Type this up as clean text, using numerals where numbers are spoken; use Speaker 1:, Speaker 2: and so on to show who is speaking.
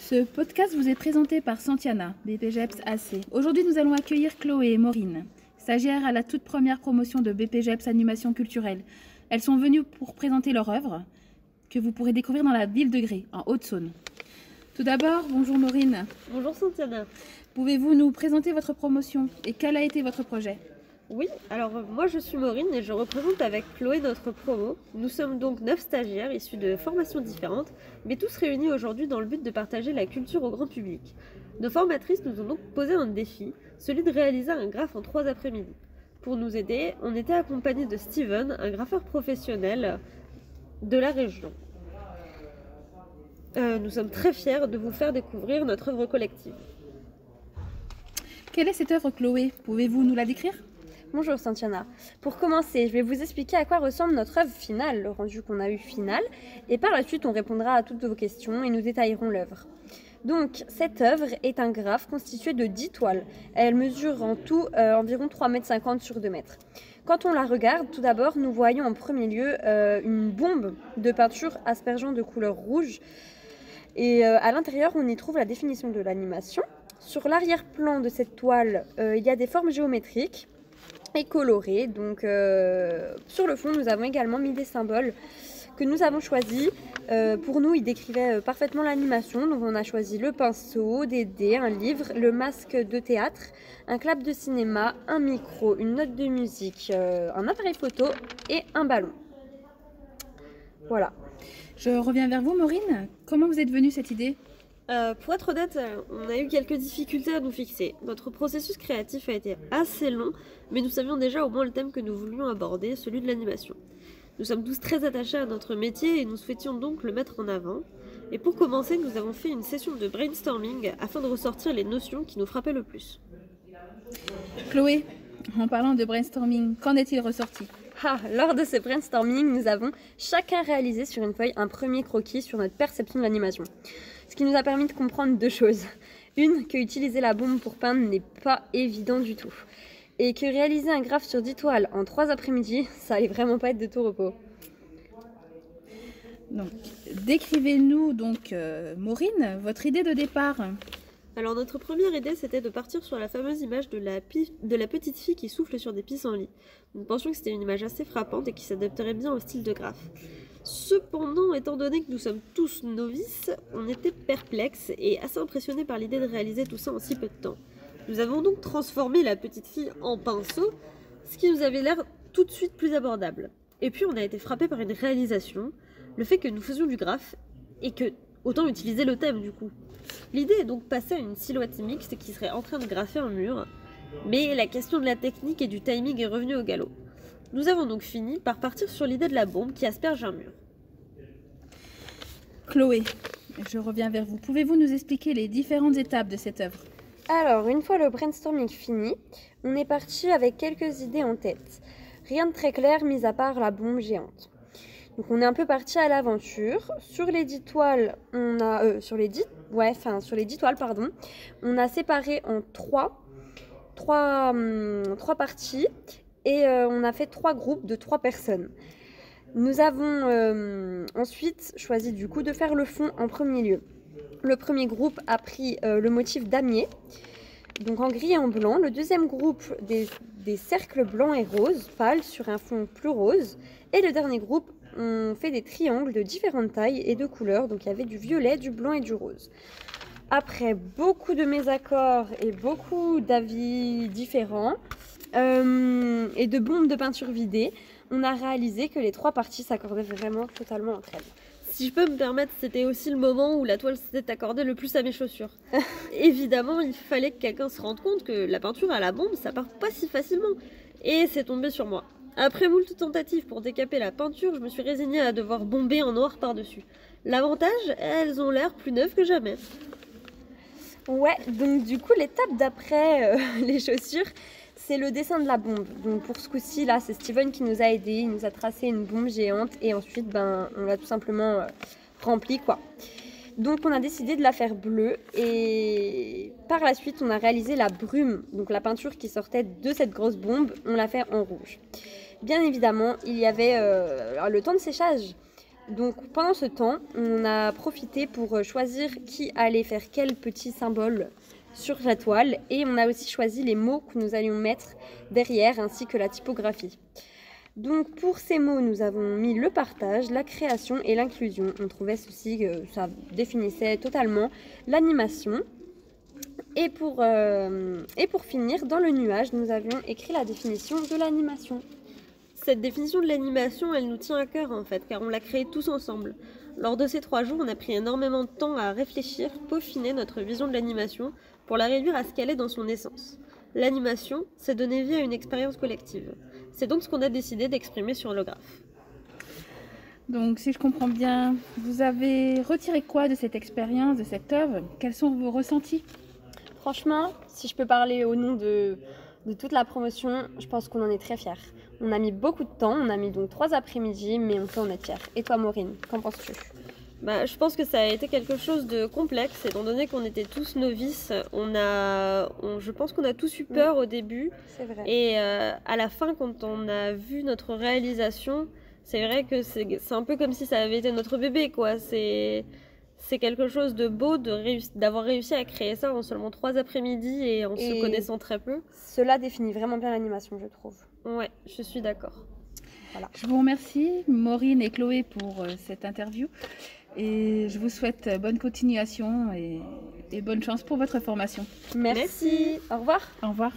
Speaker 1: Ce podcast vous est présenté par Santiana, BPGEPS AC. Aujourd'hui, nous allons accueillir Chloé et Maureen, stagiaires à la toute première promotion de BPGEPS Animation Culturelle. Elles sont venues pour présenter leur œuvre, que vous pourrez découvrir dans la ville de Gré, en Haute-Saône. Tout d'abord, bonjour Maureen.
Speaker 2: Bonjour Santiana.
Speaker 1: Pouvez-vous nous présenter votre promotion et quel a été votre projet ?
Speaker 2: Oui, alors moi je suis Maureen et je représente avec Chloé notre promo. Nous sommes donc 9 stagiaires issus de formations différentes, mais tous réunis aujourd'hui dans le but de partager la culture au grand public. Nos formatrices nous ont donc posé un défi, celui de réaliser un graphe en 3 après-midi. Pour nous aider, on était accompagnés de Steven, un graffeur professionnel de la région. Nous sommes très fiers de vous faire découvrir notre œuvre collective.
Speaker 1: Quelle est cette œuvre, Chloé ? Pouvez-vous nous la décrire ?
Speaker 3: Bonjour Santiana. Pour commencer, je vais vous expliquer à quoi ressemble notre œuvre finale, le rendu qu'on a eu final, et par la suite on répondra à toutes vos questions et nous détaillerons l'œuvre. Donc cette œuvre est un graphe constitué de 10 toiles. Elle mesure en tout environ 3,50 m sur 2 m. Quand on la regarde, tout d'abord nous voyons en premier lieu une bombe de peinture aspergeant de couleur rouge. Et à l'intérieur, on y trouve la définition de l'animation. Sur l'arrière-plan de cette toile, il y a des formes géométriques et colorées. Donc sur le fond, nous avons également mis des symboles que nous avons choisis. Pour nous, ils décrivaient parfaitement l'animation. Donc on a choisi le pinceau, des dés, un livre, le masque de théâtre, un clap de cinéma, un micro, une note de musique, un appareil photo et un ballon. Voilà.
Speaker 1: Je reviens vers vous, Maureen. Comment vous êtes venue cette idée ?
Speaker 2: Pour être honnête, on a eu quelques difficultés à nous fixer. Notre processus créatif a été assez long, mais nous savions déjà au moins le thème que nous voulions aborder, celui de l'animation. Nous sommes tous très attachés à notre métier et nous souhaitions donc le mettre en avant. Et pour commencer, nous avons fait une session de brainstorming afin de ressortir les notions qui nous frappaient le plus.
Speaker 1: Chloé, en parlant de brainstorming, qu'en est-il ressorti ?
Speaker 3: Lors de ce brainstorming, nous avons chacun réalisé sur une feuille un premier croquis sur notre perception de l'animation. Ce qui nous a permis de comprendre 2 choses. Une, que utiliser la bombe pour peindre n'est pas évident du tout. Et que réaliser un graphe sur 10 toiles en 3 après-midi, ça allait vraiment pas être de tout repos.
Speaker 1: Donc, décrivez-nous donc, Maureen, votre idée de départ.
Speaker 2: Alors notre première idée, c'était de partir sur la fameuse image de la petite fille qui souffle sur des pissenlits. Nous pensions que c'était une image assez frappante et qui s'adapterait bien au style de graphe. Cependant, étant donné que nous sommes tous novices, on était perplexes et assez impressionnés par l'idée de réaliser tout ça en si peu de temps. Nous avons donc transformé la petite fille en pinceau, ce qui nous avait l'air tout de suite plus abordable. Et puis on a été frappés par une réalisation, le fait que nous faisions du graphe et que autant utiliser le thème du coup. L'idée est donc passée à une silhouette mixte qui serait en train de graffer un mur, mais la question de la technique et du timing est revenue au galop. Nous avons donc fini par partir sur l'idée de la bombe qui asperge un mur.
Speaker 1: Chloé, je reviens vers vous. Pouvez-vous nous expliquer les différentes étapes de cette œuvre ?
Speaker 3: Alors, une fois le brainstorming fini, on est parti avec quelques idées en tête. Rien de très clair, mis à part la bombe géante. Donc on est un peu parti à l'aventure. Sur les 10 toiles, sur les 10 toiles, on a séparé en trois parties et on a fait 3 groupes de 3 personnes. Nous avons ensuite choisi du coup de faire le fond en premier lieu. Le premier groupe a pris le motif damier, donc en gris et en blanc. Le deuxième groupe des cercles blancs et roses, pâles sur un fond plus rose. Et le dernier groupe, on fait des triangles de différentes tailles et de couleurs. Donc il y avait du violet, du blanc et du rose. Après beaucoup de mésaccords et beaucoup d'avis différents et de bombes de peinture vidées, on a réalisé que les 3 parties s'accordaient vraiment totalement entre elles.
Speaker 2: Si je peux me permettre, c'était aussi le moment où la toile s'était accordée le plus à mes chaussures. Évidemment, il fallait que quelqu'un se rende compte que la peinture à la bombe, ça part pas si facilement. Et c'est tombé sur moi. Après moult tentatives pour décaper la peinture, je me suis résignée à devoir bomber en noir par-dessus. L'avantage, elles ont l'air plus neuves que jamais.
Speaker 3: Ouais, donc du coup, l'étape d'après les chaussures, c'est le dessin de la bombe. Donc pour ce coup-ci, là, c'est Steven qui nous a aidés. Il nous a tracé une bombe géante et ensuite, on l'a tout simplement remplie, quoi. Donc on a décidé de la faire bleue et par la suite, on a réalisé la brume, donc la peinture qui sortait de cette grosse bombe, on l'a fait en rouge. Bien évidemment, il y avait le temps de séchage Donc pendant ce temps, on a profité pour choisir qui allait faire quel petit symbole sur la toile et on a aussi choisi les mots que nous allions mettre derrière ainsi que la typographie. Donc pour ces mots, nous avons mis le partage, la création et l'inclusion. On trouvait ceci que ça définissait totalement l'animation. Et pour finir, dans le nuage, nous avions écrit la définition de l'animation.
Speaker 2: Cette définition de l'animation, elle nous tient à cœur en fait, car on l'a créée tous ensemble. Lors de ces 3 jours, on a pris énormément de temps à réfléchir, peaufiner notre vision de l'animation pour la réduire à ce qu'elle est dans son essence. L'animation, c'est donner vie à une expérience collective. C'est donc ce qu'on a décidé d'exprimer sur l'holographe.
Speaker 1: Donc, si je comprends bien, vous avez retiré quoi de cette expérience, de cette œuvre? Quels sont vos ressentis?
Speaker 3: Franchement, si je peux parler au nom de toute la promotion, je pense qu'on en est très fiers. On a mis beaucoup de temps, on a mis donc 3 après-midi, mais on peut en être fiers. Et toi Maureen, qu'en penses-tu?
Speaker 2: Je pense que ça a été quelque chose de complexe, étant donné qu'on était tous novices. Je pense qu'on a tous eu peur au début.
Speaker 3: C'est vrai.
Speaker 2: Et à la fin, quand on a vu notre réalisation, c'est vrai que c'est un peu comme si ça avait été notre bébé, quoi. C'est quelque chose de beau d'avoir réussi à créer ça en seulement 3 après-midi et en se connaissant très peu.
Speaker 3: Cela définit vraiment bien l'animation, je trouve.
Speaker 2: Ouais, je suis d'accord.
Speaker 3: Voilà.
Speaker 1: Je vous remercie, Maureen et Chloé, pour cette interview. Et je vous souhaite bonne continuation et bonne chance pour votre formation.
Speaker 3: Merci. Au revoir.
Speaker 1: Au revoir.